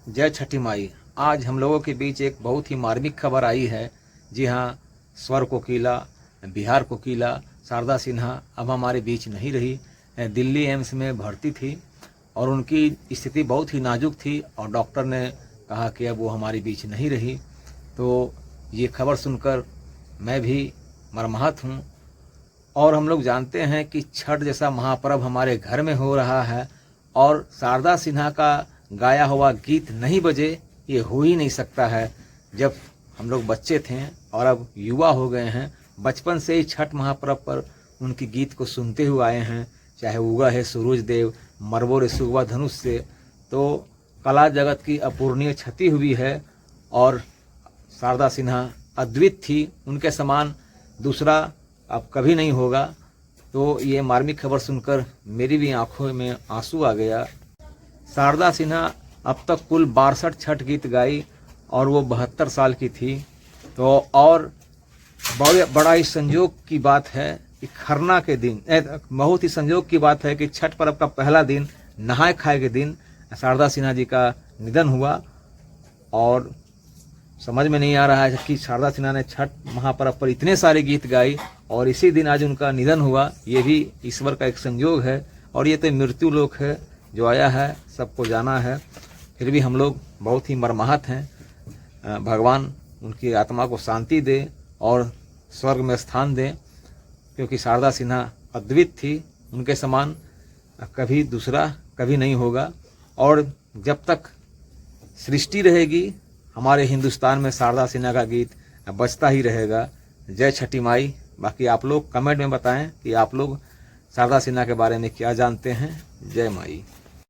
जय छठी माई। आज हम लोगों के बीच एक बहुत ही मार्मिक खबर आई है। जी हाँ, स्वर कोकिला, बिहार कोकिला शारदा सिन्हा अब हमारे बीच नहीं रही। दिल्ली एम्स में भर्ती थी और उनकी स्थिति बहुत ही नाजुक थी और डॉक्टर ने कहा कि अब वो हमारे बीच नहीं रही। तो ये खबर सुनकर मैं भी मर्माहत हूँ। और हम लोग जानते हैं कि छठ जैसा महापर्व हमारे घर में हो रहा है और शारदा सिन्हा का गाया हुआ गीत नहीं बजे, ये हो ही नहीं सकता है। जब हम लोग बच्चे थे और अब युवा हो गए हैं, बचपन से ही छठ महापर्व पर उनकी गीत को सुनते हुए आए हैं। चाहे उगा है सूरज देव, मरबो रे सुगवा धनुष से, तो कला जगत की अपूर्णीय क्षति हुई है और शारदा सिन्हा अद्वित थी। उनके समान दूसरा अब कभी नहीं होगा। तो ये मार्मिक खबर सुनकर मेरी भी आंखों में आंसू आ गया। शारदा सिन्हा अब तक कुल 62 छठ गीत गाई और वो 72 साल की थी। तो और बड़ा ही संयोग की बात है कि खरना के दिन, बहुत ही संयोग की बात है कि छठ पर्व का पहला दिन, नहाय खाए के दिन शारदा सिन्हा जी का निधन हुआ। और समझ में नहीं आ रहा है कि शारदा सिन्हा ने छठ महापर्व पर इतने सारे गीत गाए और इसी दिन आज उनका निधन हुआ। ये भी ईश्वर का एक संयोग है और ये तो मृत्यु लोक है, जो आया है सबको जाना है। फिर भी हम लोग बहुत ही मर्माहत हैं। भगवान उनकी आत्मा को शांति दे और स्वर्ग में स्थान दे, क्योंकि शारदा सिन्हा अद्वित थी। उनके समान कभी दूसरा कभी नहीं होगा। और जब तक सृष्टि रहेगी, हमारे हिंदुस्तान में शारदा सिन्हा का गीत बजता ही रहेगा। जय छठी माई। बाकी आप लोग कमेंट में बताएं कि आप लोग शारदा सिन्हा के बारे में क्या जानते हैं। जय माई।